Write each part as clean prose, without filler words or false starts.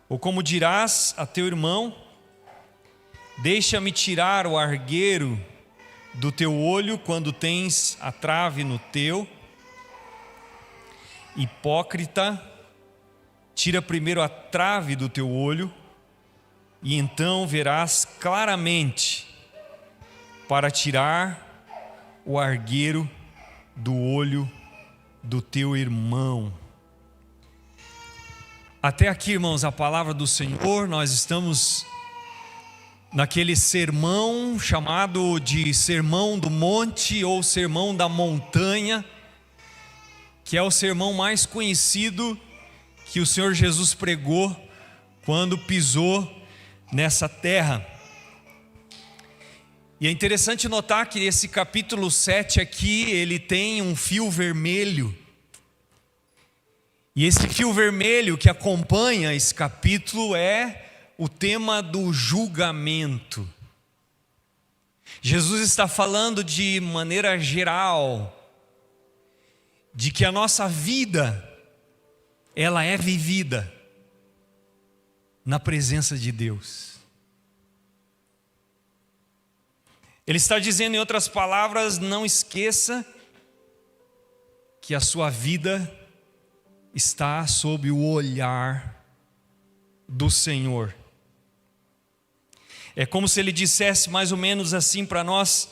Ou como dirás a teu irmão: deixa-me tirar o argueiro do teu olho quando tens a trave no teu? Hipócrita, tira primeiro a trave do teu olho, e então verás claramente para tirar o argueiro do olho do teu irmão. Até aqui, irmãos, a palavra do Senhor. Nós estamos naquele sermão chamado de Sermão do Monte ou Sermão da Montanha, que é o sermão mais conhecido que o Senhor Jesus pregou quando pisou nessa terra. E é interessante notar que esse capítulo 7 aqui, ele tem um fio vermelho. E esse fio vermelho que acompanha esse capítulo é o tema do julgamento. Jesus está falando de maneira geral de que a nossa vida, ela é vivida na presença de Deus. Ele está dizendo, em outras palavras, não esqueça que a sua vida está sob o olhar do Senhor. É como se ele dissesse mais ou menos assim para nós: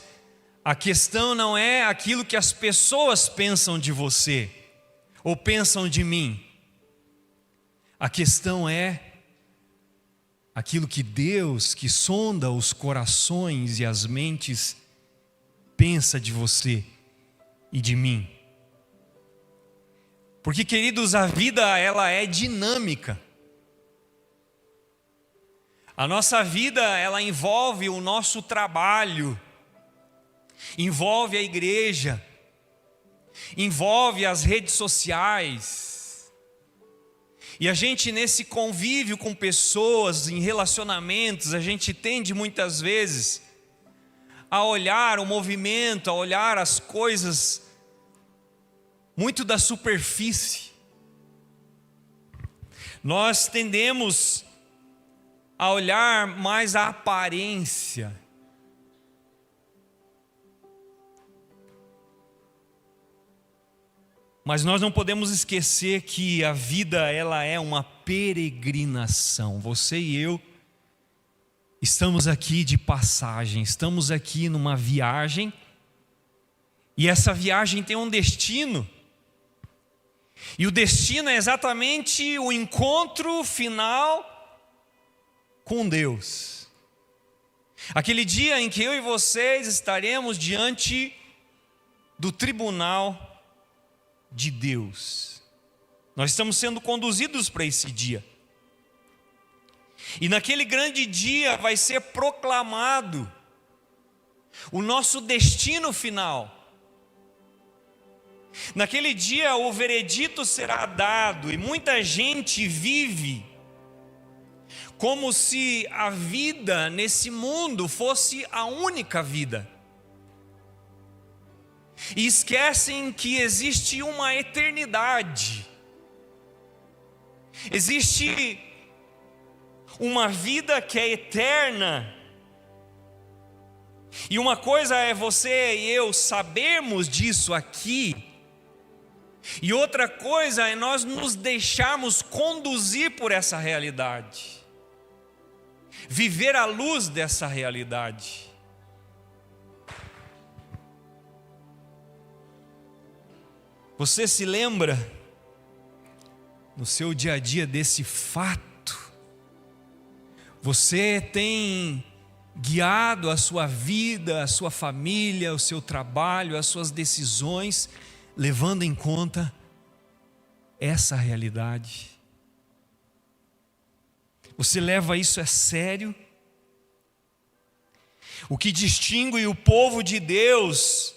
a questão não é aquilo que as pessoas pensam de você ou pensam de mim. A questão é aquilo que Deus, que sonda os corações e as mentes, pensa de você e de mim. Porque, queridos, a vida, ela é dinâmica. A nossa vida, ela envolve o nosso trabalho, envolve a igreja, envolve as redes sociais. E a gente, nesse convívio com pessoas, em relacionamentos, a gente tende muitas vezes a olhar o movimento, a olhar as coisas muito da superfície. Nós tendemos a olhar mais a aparência. Mas nós não podemos esquecer que a vida, ela é uma peregrinação. Você e eu estamos aqui de passagem, estamos aqui numa viagem, e essa viagem tem um destino. E o destino é exatamente o encontro final com Deus. Aquele dia em que eu e vocês estaremos diante do tribunal de Deus. Nós estamos sendo conduzidos para esse dia. E naquele grande dia vai ser proclamado o nosso destino final. Naquele dia o veredito será dado, e muita gente vive como se a vida nesse mundo fosse a única vida. E esquecem que existe uma eternidade. Existe uma vida que é eterna. E uma coisa é você e eu sabermos disso aqui, e outra coisa é nós nos deixarmos conduzir por essa realidade, viver à luz dessa realidade. Você se lembra no seu dia a dia desse fato? Você tem guiado a sua vida, a sua família, o seu trabalho, as suas decisões, levando em conta essa realidade? Você leva isso a sério? O que distingue o povo de Deus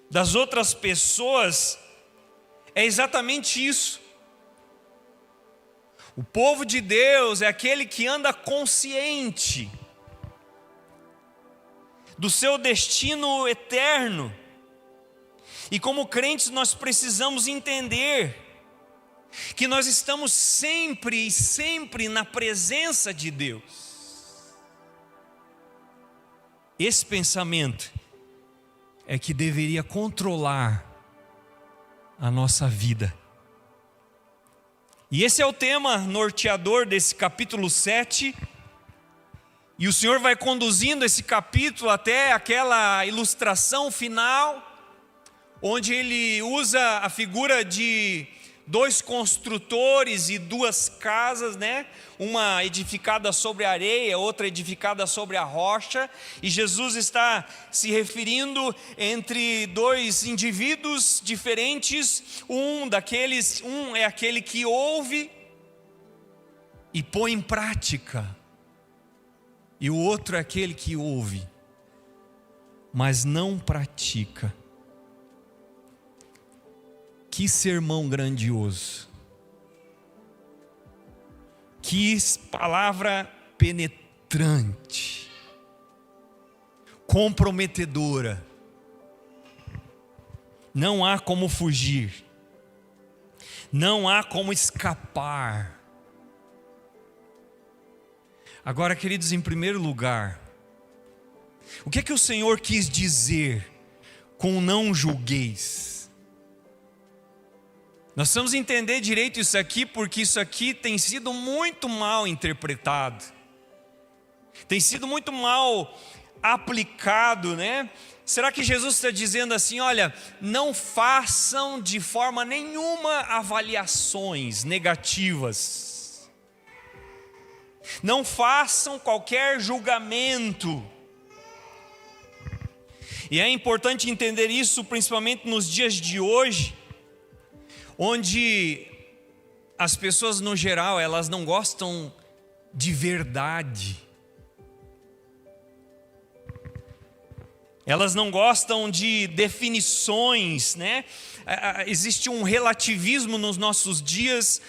das outras pessoas é exatamente isso. O povo de Deus é aquele que anda consciente do seu destino eterno. E como crentes nós precisamos entender que nós estamos sempre e sempre na presença de Deus. Esse pensamento é que deveria controlar a nossa vida. E esse é o tema norteador desse capítulo 7. E o Senhor vai conduzindo esse capítulo até aquela ilustração final, onde Ele usa a figura de dois construtores e duas casas, né? Uma edificada sobre a areia, outra edificada sobre a rocha. E Jesus está se referindo entre dois indivíduos diferentes. Um é aquele que ouve e põe em prática. E o outro é aquele que ouve, mas não pratica. Que sermão grandioso. Que palavra penetrante, comprometedora. Não há como fugir, não há como escapar. Agora, queridos, em primeiro lugar, o que é que o Senhor quis dizer com não julgueis? Nós precisamos entender direito isso aqui, porque isso aqui tem sido muito mal interpretado, tem sido muito mal aplicado, né? Será que Jesus está dizendo assim, olha, não façam de forma nenhuma avaliações negativas, não façam qualquer julgamento? E é importante entender isso, principalmente nos dias de hoje, onde as pessoas no geral, elas não gostam de verdade. Elas não gostam de definições, né? Existe um relativismo nos nossos dias.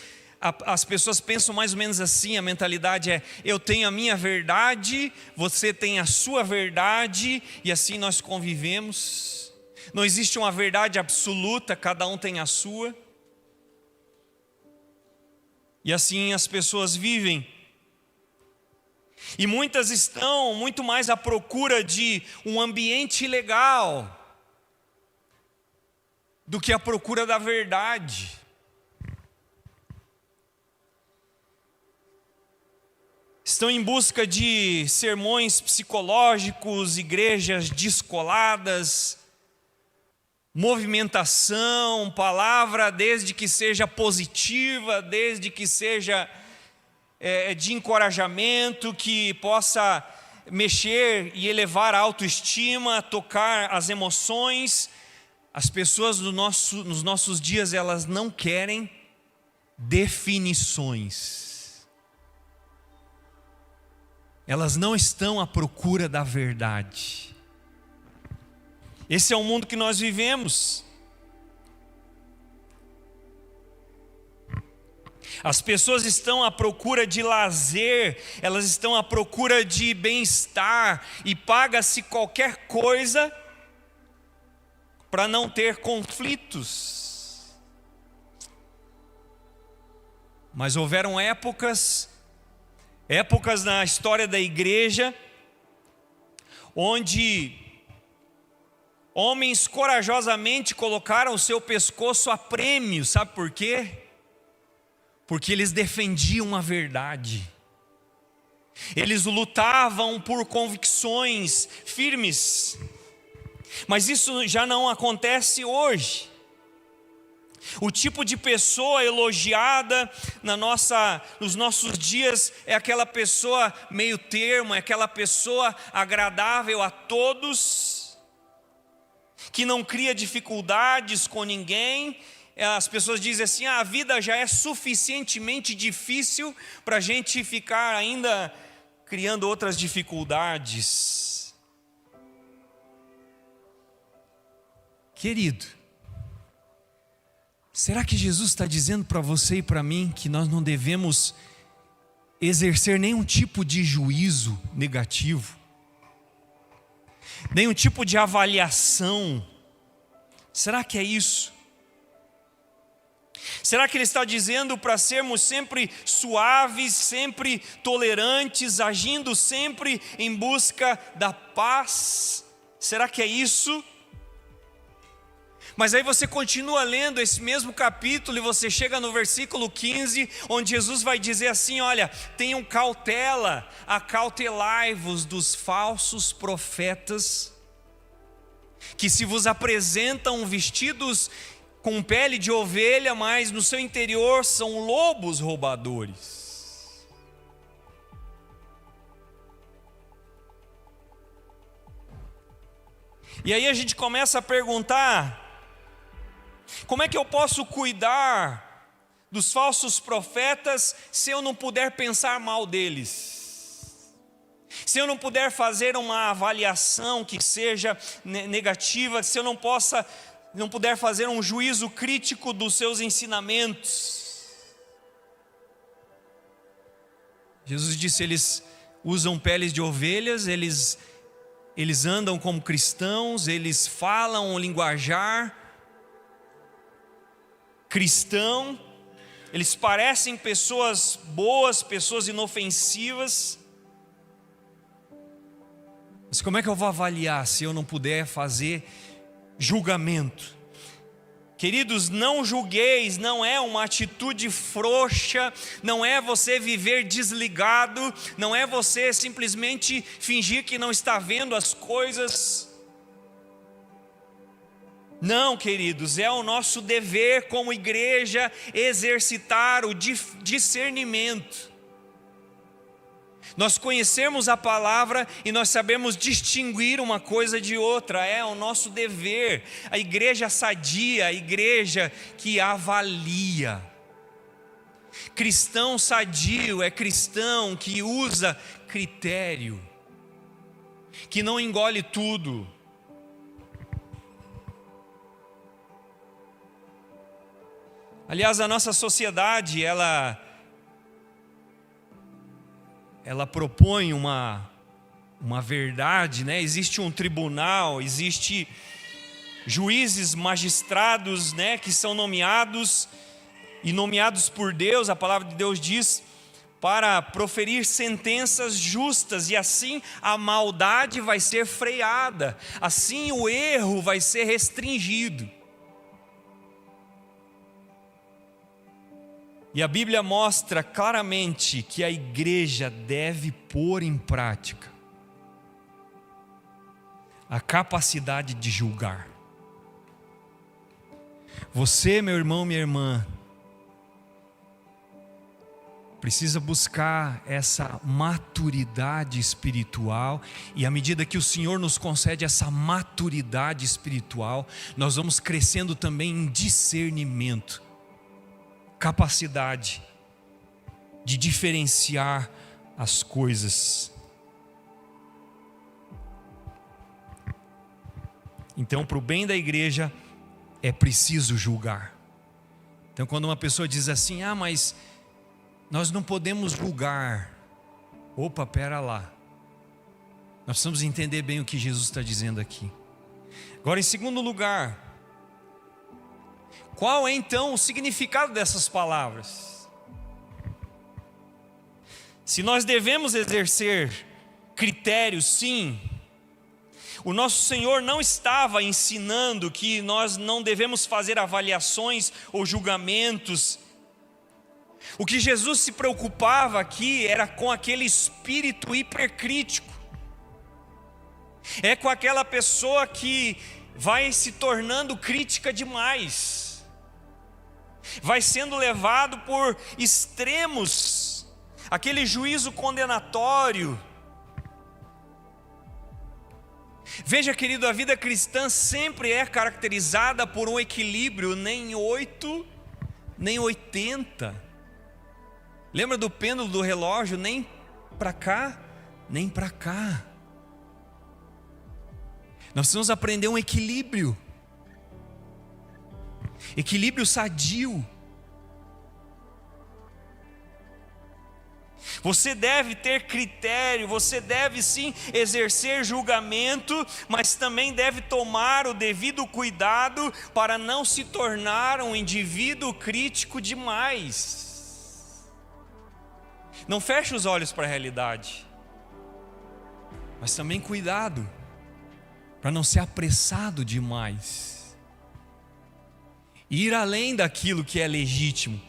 As pessoas pensam mais ou menos assim, a mentalidade é: eu tenho a minha verdade, você tem a sua verdade, e assim nós convivemos. Não existe uma verdade absoluta, cada um tem a sua. E assim as pessoas vivem. E muitas estão muito mais à procura de um ambiente legal do que à procura da verdade. Estão em busca de sermões psicológicos, igrejas descoladas, movimentação, palavra desde que seja positiva, desde que seja de encorajamento, que possa mexer e elevar a autoestima, tocar as emoções. As pessoas nos nossos dias, elas não querem definições. Elas não estão à procura da verdade. Esse é o mundo que nós vivemos. As pessoas estão à procura de lazer, elas estão à procura de bem-estar, e paga-se qualquer coisa para não ter conflitos. Mas houveram épocas na história da igreja, onde homens corajosamente colocaram o seu pescoço a prêmio. Sabe por quê? Porque eles defendiam a verdade. Eles lutavam por convicções firmes. Mas isso já não acontece hoje. O tipo de pessoa elogiada nos nossos dias é aquela pessoa meio termo, é aquela pessoa agradável a todos, que não cria dificuldades com ninguém. As pessoas dizem assim: a vida já é suficientemente difícil para a gente ficar ainda criando outras dificuldades. Querido, será que Jesus está dizendo para você e para mim que nós não devemos exercer nenhum tipo de juízo negativo, nenhum tipo de avaliação? Será que é isso? Será que Ele está dizendo para sermos sempre suaves, sempre tolerantes, agindo sempre em busca da paz? Será que é isso? Mas aí você continua lendo esse mesmo capítulo e você chega no versículo 15, onde Jesus vai dizer assim: olha, tenham cautela, acautelai-vos dos falsos profetas, que se vos apresentam vestidos com pele de ovelha, mas no seu interior são lobos roubadores. E aí a gente começa a perguntar: como é que eu posso cuidar dos falsos profetas se eu não puder pensar mal deles? Se eu não puder fazer uma avaliação que seja negativa, se eu não puder fazer um juízo crítico dos seus ensinamentos? Jesus disse: eles usam peles de ovelhas, eles andam como cristãos, eles falam o linguajar cristão, eles parecem pessoas boas, pessoas inofensivas. Mas como é que eu vou avaliar se eu não puder fazer julgamento? Queridos, não julgueis não é uma atitude frouxa, não é você viver desligado, não é você simplesmente fingir que não está vendo as coisas. Não, queridos, é o nosso dever como igreja exercitar o discernimento. Nós conhecemos a palavra e nós sabemos distinguir uma coisa de outra, é o nosso dever. A igreja sadia, a igreja que avalia. Cristão sadio é cristão que usa critério, que não engole tudo. Aliás, a nossa sociedade, ela propõe uma verdade, né? Existe um tribunal, existe juízes, magistrados, né, que são nomeados e nomeados por Deus, a palavra de Deus diz, para proferir sentenças justas, e assim a maldade vai ser freada, assim o erro vai ser restringido. E a Bíblia mostra claramente que a igreja deve pôr em prática a capacidade de julgar. Você, meu irmão, minha irmã, precisa buscar essa maturidade espiritual, e à medida que o Senhor nos concede essa maturidade espiritual, nós vamos crescendo também em discernimento, capacidade de diferenciar as coisas. Então, para o bem da igreja, é preciso julgar. Então, quando uma pessoa diz assim: mas nós não podemos julgar. Opa, pera lá. Nós precisamos entender bem o que Jesus está dizendo aqui. Agora, em segundo lugar, qual é então o significado dessas palavras? Se nós devemos exercer critérios, sim. O nosso Senhor não estava ensinando que nós não devemos fazer avaliações ou julgamentos. O que Jesus se preocupava aqui era com aquele espírito hipercrítico. É com aquela pessoa que vai se tornando crítica demais. Vai sendo levado por extremos, aquele juízo condenatório. Veja, querido, a vida cristã sempre é caracterizada por um equilíbrio, nem 8, nem 80. Lembra do pêndulo do relógio? Nem para cá, nem para cá. Nós precisamos aprender um equilíbrio. Equilíbrio sadio. Você deve ter critério, você deve sim exercer julgamento, mas também deve tomar o devido cuidado para não se tornar um indivíduo crítico demais. Não feche os olhos para a realidade, mas também cuidado para não ser apressado demais, ir além daquilo que é legítimo.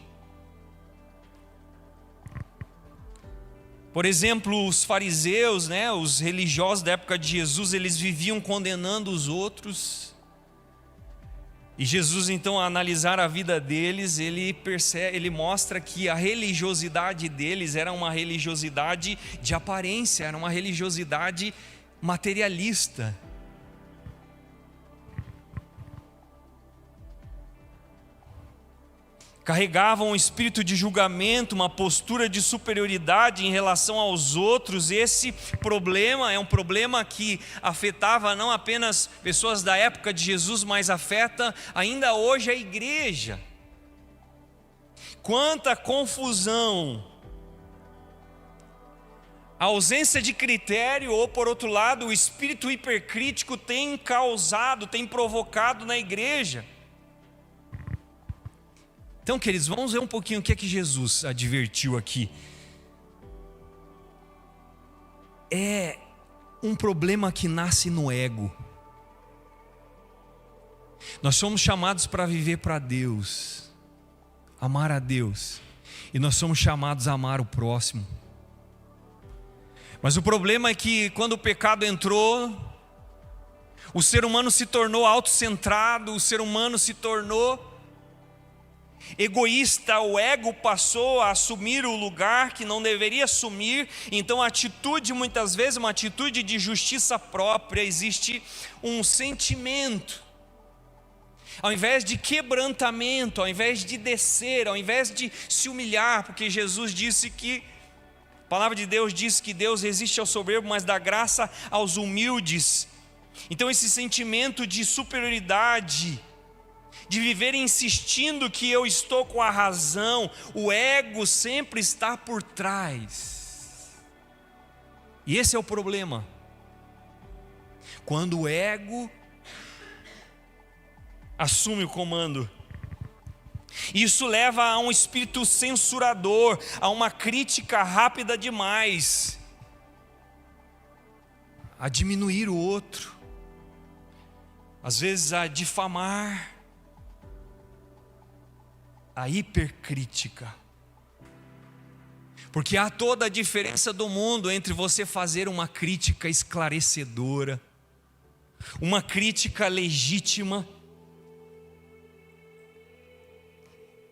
Por exemplo, os fariseus, os religiosos da época de Jesus, eles viviam condenando os outros. E Jesus, então, ao analisar a vida deles, ele mostra que a religiosidade deles era uma religiosidade de aparência, era uma religiosidade materialista. Carregavam um espírito de julgamento, uma postura de superioridade em relação aos outros. Esse problema é um problema que afetava não apenas pessoas da época de Jesus, mas afeta ainda hoje a igreja. Quanta confusão! A ausência de critério, ou por outro lado, o espírito hipercrítico tem provocado na igreja. Então, queridos, vamos ver um pouquinho o que é que Jesus advertiu aqui. É um problema que nasce no ego. Nós somos chamados para viver para Deus, amar a Deus, e nós somos chamados a amar o próximo. Mas o problema é que quando o pecado entrou, o ser humano se tornou autocentrado, o ser humano se tornou egoísta, o ego passou a assumir o lugar que não deveria assumir. Então a atitude, muitas vezes, uma atitude de justiça própria, existe um sentimento, ao invés de quebrantamento, ao invés de descer, ao invés de se humilhar, porque Jesus disse que, a palavra de Deus diz que Deus resiste ao soberbo, mas dá graça aos humildes. Então esse sentimento de superioridade, de viver insistindo que eu estou com a razão, o ego sempre está por trás. E esse é o problema. Quando o ego assume o comando, isso leva a um espírito censurador, a uma crítica rápida demais, a diminuir o outro, às vezes a difamar, a hipercrítica. Porque há toda a diferença do mundo entre você fazer uma crítica esclarecedora, uma crítica legítima,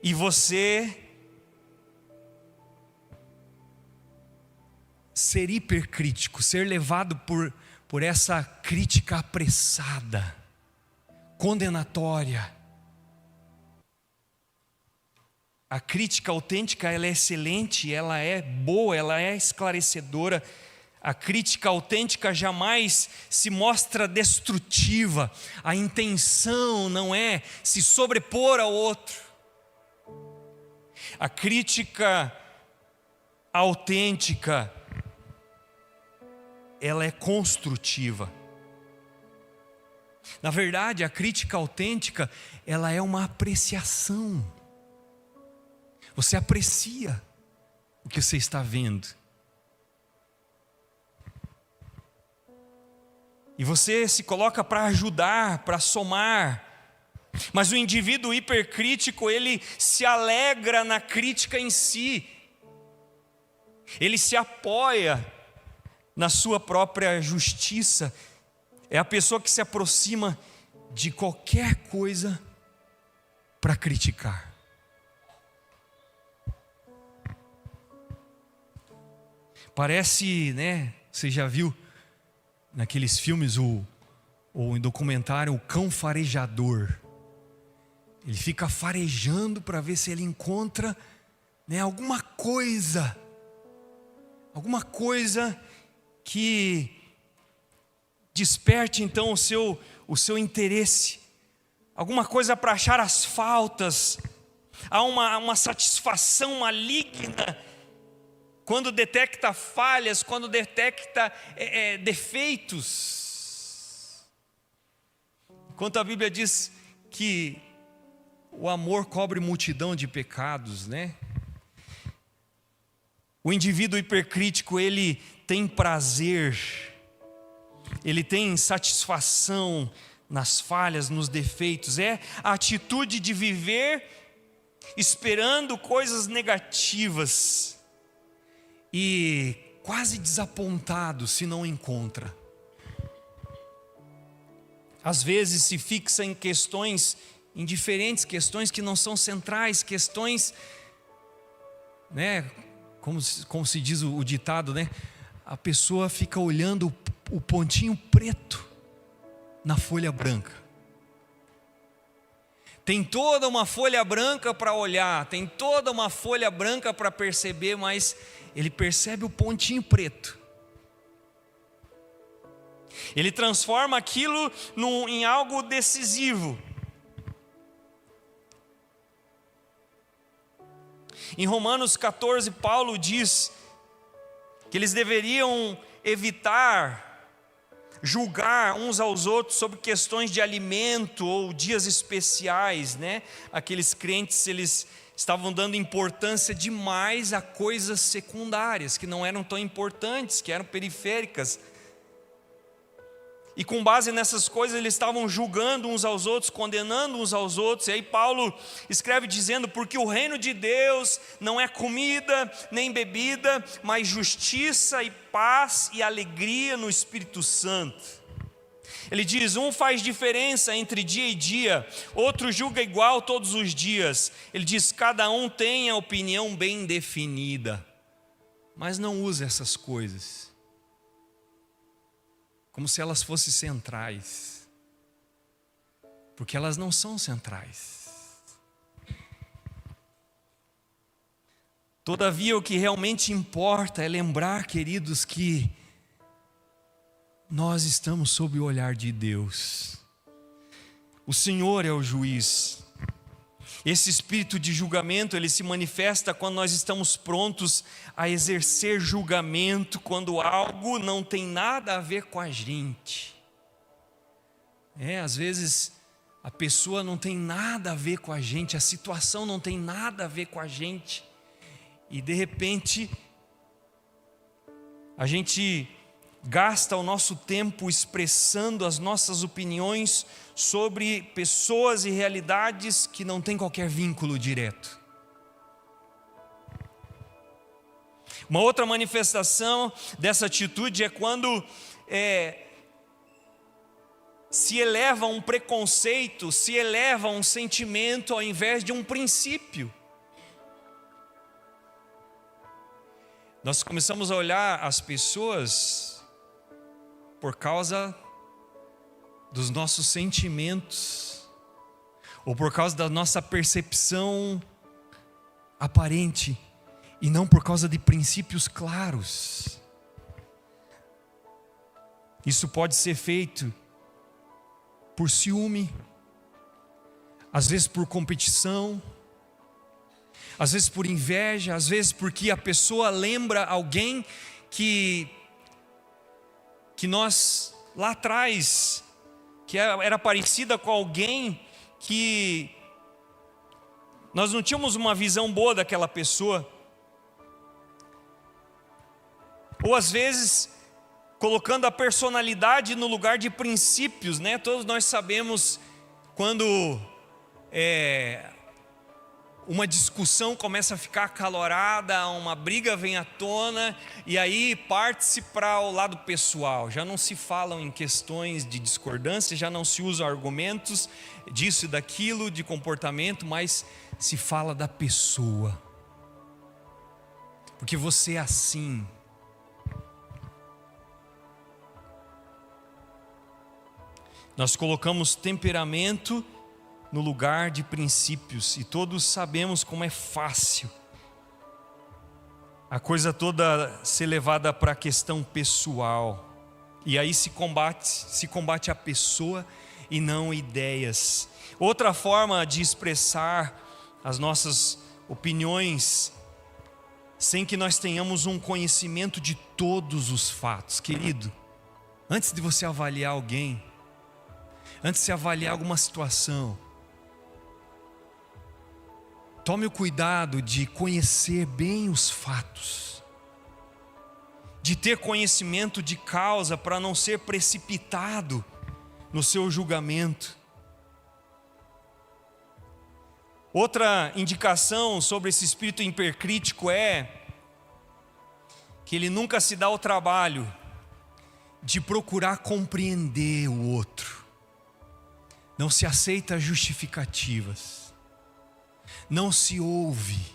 e você ser hipercrítico, ser levado por essa crítica apressada, condenatória. A crítica autêntica, ela é excelente, ela é boa, ela é esclarecedora. A crítica autêntica jamais se mostra destrutiva. A intenção não é se sobrepor ao outro. A crítica autêntica, ela é construtiva. Na verdade, a crítica autêntica, ela é uma apreciação. Você aprecia o que você está vendo. E você se coloca para ajudar, para somar. Mas o indivíduo hipercrítico, ele se alegra na crítica em si. Ele se apoia na sua própria justiça. É a pessoa que se aproxima de qualquer coisa para criticar. Parece, você já viu naqueles filmes ou em documentário, o cão farejador. Ele fica farejando para ver se ele encontra alguma coisa que desperte então o seu interesse, alguma coisa para achar as faltas. Há uma satisfação maligna quando detecta falhas, quando detecta defeitos. Enquanto a Bíblia diz que o amor cobre multidão de pecados, né? O indivíduo hipercrítico, ele tem prazer, ele tem satisfação nas falhas, nos defeitos. É a atitude de viver esperando coisas negativas e quase desapontado se não encontra. Às vezes se fixa em questões indiferentes, questões que não são centrais, questões, né, como se diz o ditado, né? A pessoa fica olhando o pontinho preto na folha branca. Tem toda uma folha branca para olhar, tem toda uma folha branca para perceber, mas ele percebe o pontinho preto. Ele transforma aquilo em algo decisivo. Em Romanos 14, Paulo diz que eles deveriam evitar julgar uns aos outros sobre questões de alimento ou dias especiais, né? Aqueles crentes, eles estavam dando importância demais a coisas secundárias, que não eram tão importantes, que eram periféricas. E com base nessas coisas eles estavam julgando uns aos outros, condenando uns aos outros. E aí Paulo escreve dizendo: porque o reino de Deus não é comida nem bebida, mas justiça e paz e alegria no Espírito Santo. Ele diz: um faz diferença entre dia e dia, outro julga igual todos os dias. Ele diz: cada um tem a opinião bem definida, mas não use essas coisas como se elas fossem centrais, porque elas não são centrais. Todavia, o que realmente importa é lembrar, queridos, que nós estamos sob o olhar de Deus. O Senhor é o juiz. Esse espírito de julgamento, ele se manifesta quando nós estamos prontos a exercer julgamento, quando algo não tem nada a ver com a gente. Às vezes a pessoa não tem nada a ver com a gente, a situação não tem nada a ver com a gente, e de repente a gente gasta o nosso tempo expressando as nossas opiniões sobre pessoas e realidades que não têm qualquer vínculo direto. Uma outra manifestação dessa atitude é quando se eleva um preconceito, se eleva um sentimento ao invés de um princípio. Nós começamos a olhar as pessoas por causa dos nossos sentimentos, ou por causa da nossa percepção aparente, e não por causa de princípios claros. Isso pode ser feito por ciúme, às vezes por competição, às vezes por inveja, às vezes porque a pessoa lembra alguém que nós lá atrás, que era parecida com alguém que nós não tínhamos uma visão boa daquela pessoa. Ou às vezes colocando a personalidade no lugar de princípios, né? Todos nós sabemos quando uma discussão começa a ficar acalorada, uma briga vem à tona, e aí parte-se para o lado pessoal. Já não se falam em questões de discordância, já não se usam argumentos disso e daquilo, de comportamento, mas se fala da pessoa. Porque você é assim. Nós colocamos temperamento no lugar de princípios, e todos sabemos como é fácil a coisa toda ser levada para a questão pessoal, e aí se combate a pessoa e não ideias. Outra forma de expressar as nossas opiniões sem que nós tenhamos um conhecimento de todos os fatos. Querido, antes de você avaliar alguém, antes de você avaliar alguma situação, tome o cuidado de conhecer bem os fatos, de ter conhecimento de causa para não ser precipitado no seu julgamento. Outra indicação sobre esse espírito hipercrítico é que ele nunca se dá o trabalho de procurar compreender o outro. Não se aceita justificativas. Não se ouve.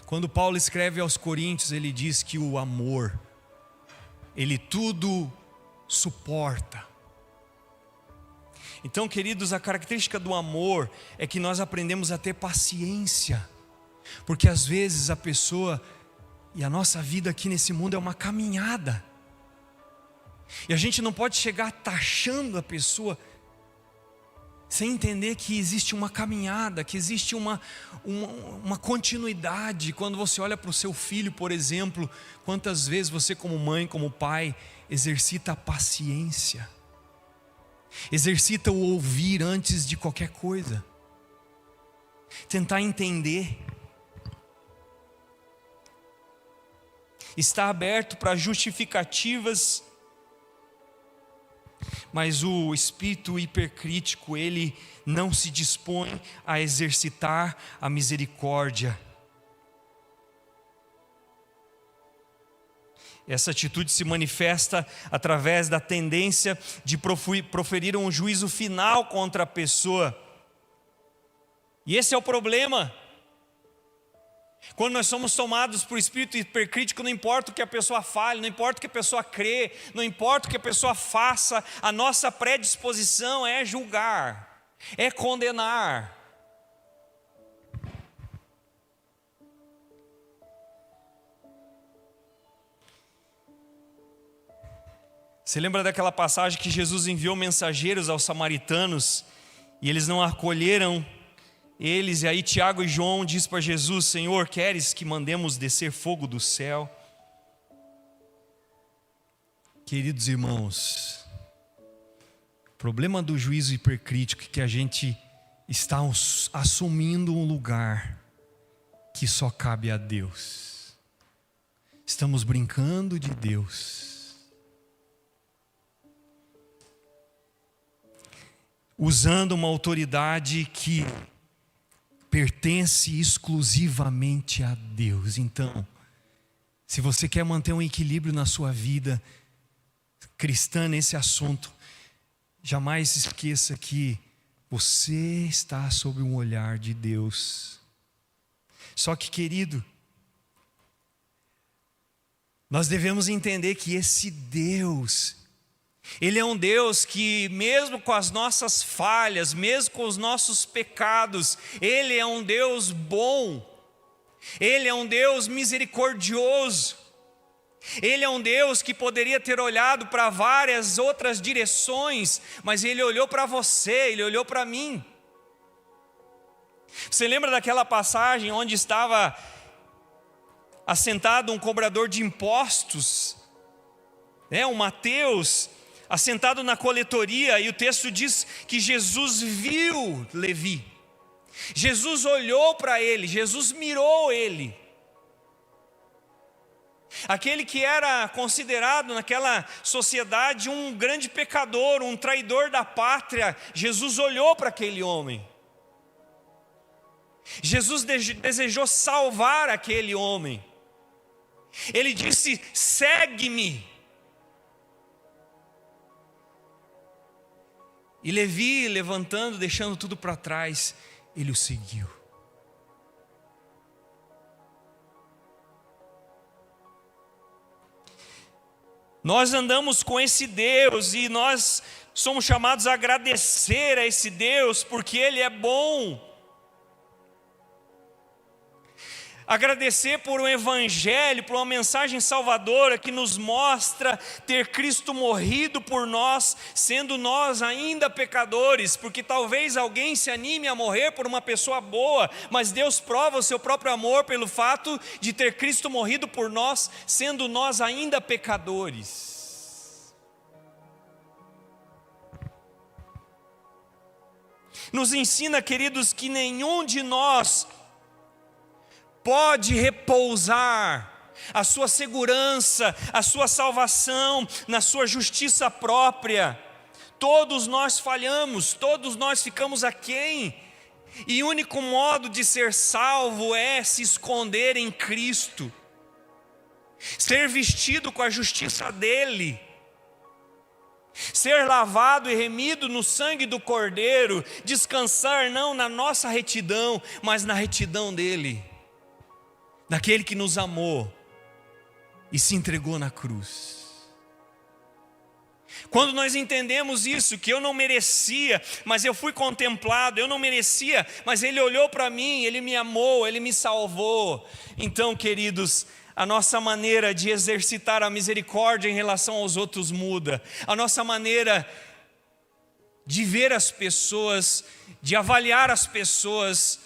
Quando Paulo escreve aos Coríntios, ele diz que o amor, ele tudo suporta. Então, queridos, a característica do amor é que nós aprendemos a ter paciência, porque às vezes a pessoa, e a nossa vida aqui nesse mundo é uma caminhada, e a gente não pode chegar taxando a pessoa, sem entender que existe uma caminhada, que existe uma continuidade. Quando você olha para o seu filho, por exemplo, quantas vezes você como mãe, como pai, exercita a paciência, exercita o ouvir antes de qualquer coisa, tentar entender, está aberto para justificativas. Mas o espírito hipercrítico, ele não se dispõe a exercitar a misericórdia. Essa atitude se manifesta através da tendência de proferir um juízo final contra a pessoa. E esse é o problema. Quando nós somos tomados por espírito hipercrítico, não importa o que a pessoa fale, não importa o que a pessoa crê, não importa o que a pessoa faça, a nossa predisposição é julgar, é condenar. Você lembra daquela passagem que Jesus enviou mensageiros aos samaritanos e eles não acolheram eles? E aí Tiago e João diz para Jesus: Senhor, queres que mandemos descer fogo do céu? Queridos irmãos, o problema do juízo hipercrítico é que a gente está assumindo um lugar que só cabe a Deus. Estamos brincando de Deus, usando uma autoridade que pertence exclusivamente a Deus. Então, se você quer manter um equilíbrio na sua vida cristã nesse assunto, jamais esqueça que você está sob um olhar de Deus. Só que, querido, nós devemos entender que esse Deus, Ele é um Deus que, mesmo com as nossas falhas, mesmo com os nossos pecados, Ele é um Deus bom, Ele é um Deus misericordioso, Ele é um Deus que poderia ter olhado para várias outras direções, mas Ele olhou para você, Ele olhou para mim. Você lembra daquela passagem onde estava assentado um cobrador de impostos, um Mateus, assentado na coletoria, e o texto diz que Jesus viu Levi, Jesus olhou para ele, Jesus mirou ele, aquele que era considerado naquela sociedade um grande pecador, um traidor da pátria. Jesus olhou para aquele homem, Jesus desejou salvar aquele homem. Ele disse: segue-me. E Levi, levantando, deixando tudo para trás, ele o seguiu. Nós andamos com esse Deus e nós somos chamados a agradecer a esse Deus, porque Ele é bom. Agradecer por um evangelho, por uma mensagem salvadora que nos mostra ter Cristo morrido por nós, sendo nós ainda pecadores, porque talvez alguém se anime a morrer por uma pessoa boa, mas Deus prova o seu próprio amor pelo fato de ter Cristo morrido por nós, sendo nós ainda pecadores. Nos ensina, queridos, que nenhum de nós pode repousar a sua segurança, a sua salvação na sua justiça própria. Todos nós falhamos, todos nós ficamos aquém, e o único modo de ser salvo é se esconder em Cristo, ser vestido com a justiça dele, ser lavado e remido no sangue do Cordeiro, descansar não na nossa retidão, mas na retidão dele, daquele que nos amou e se entregou na cruz. Quando nós entendemos isso, que eu não merecia, mas eu fui contemplado, eu não merecia, mas Ele olhou para mim, Ele me amou, Ele me salvou. Então, queridos, a nossa maneira de exercitar a misericórdia em relação aos outros muda. A nossa maneira de ver as pessoas, de avaliar as pessoas,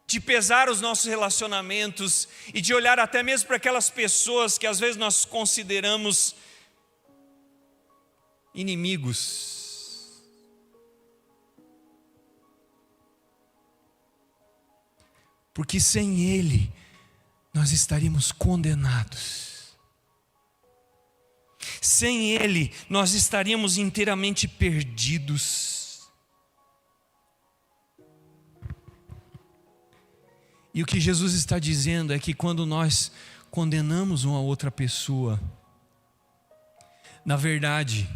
de pesar os nossos relacionamentos e de olhar até mesmo para aquelas pessoas que às vezes nós consideramos inimigos. Porque sem Ele nós estaríamos condenados. Sem Ele nós estaríamos inteiramente perdidos. E o que Jesus está dizendo é que quando nós condenamos uma outra pessoa, na verdade,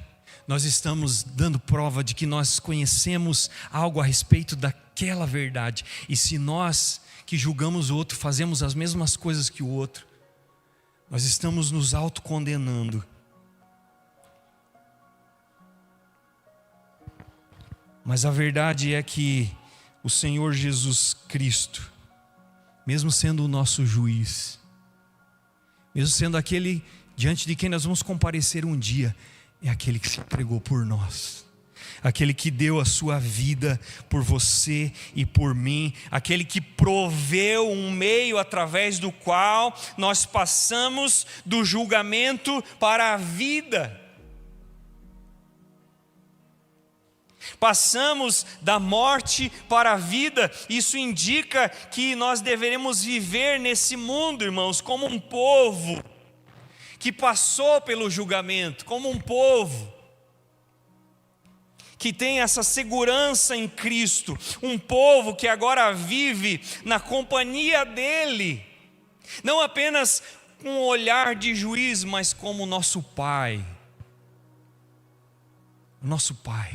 nós estamos dando prova de que nós conhecemos algo a respeito daquela verdade. E se nós que julgamos o outro fazemos as mesmas coisas que o outro, nós estamos nos autocondenando. Mas a verdade é que o Senhor Jesus Cristo, mesmo sendo o nosso juiz, mesmo sendo aquele diante de quem nós vamos comparecer um dia, é aquele que se entregou por nós, aquele que deu a sua vida por você e por mim, aquele que proveu um meio através do qual nós passamos do julgamento para a vida. Passamos da morte para a vida. Isso indica que nós deveremos viver nesse mundo, irmãos, como um povo que passou pelo julgamento, como um povo que tem essa segurança em Cristo, um povo que agora vive na companhia dEle, não apenas com um olhar de juiz, mas como nosso Pai. Nosso Pai.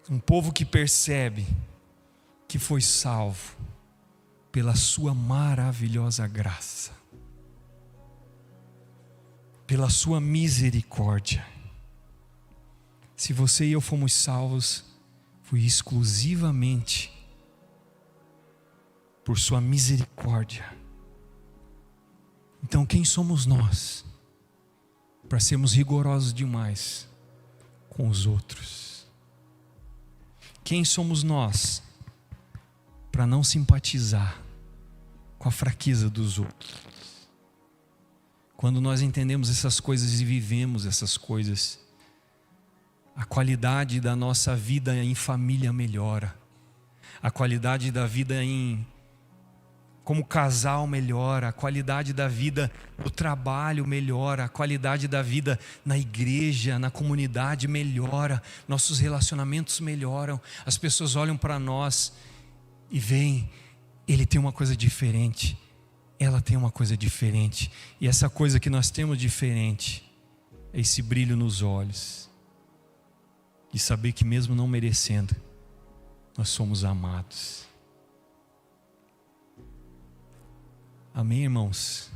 Um povo que percebe que foi salvo pela sua maravilhosa graça, pela sua misericórdia. Se você e eu fomos salvos, foi exclusivamente por sua misericórdia. Então quem somos nós para sermos rigorosos demais com os outros? Quem somos nós para não simpatizar com a fraqueza dos outros? Quando nós entendemos essas coisas e vivemos essas coisas, a qualidade da nossa vida em família melhora, a qualidade da vida como casal melhora, a qualidade da vida no trabalho melhora, a qualidade da vida na igreja, na comunidade melhora, nossos relacionamentos melhoram, as pessoas olham para nós e veem, ele tem uma coisa diferente, ela tem uma coisa diferente, e essa coisa que nós temos diferente é esse brilho nos olhos, de saber que mesmo não merecendo, nós somos amados. Amém, irmãos?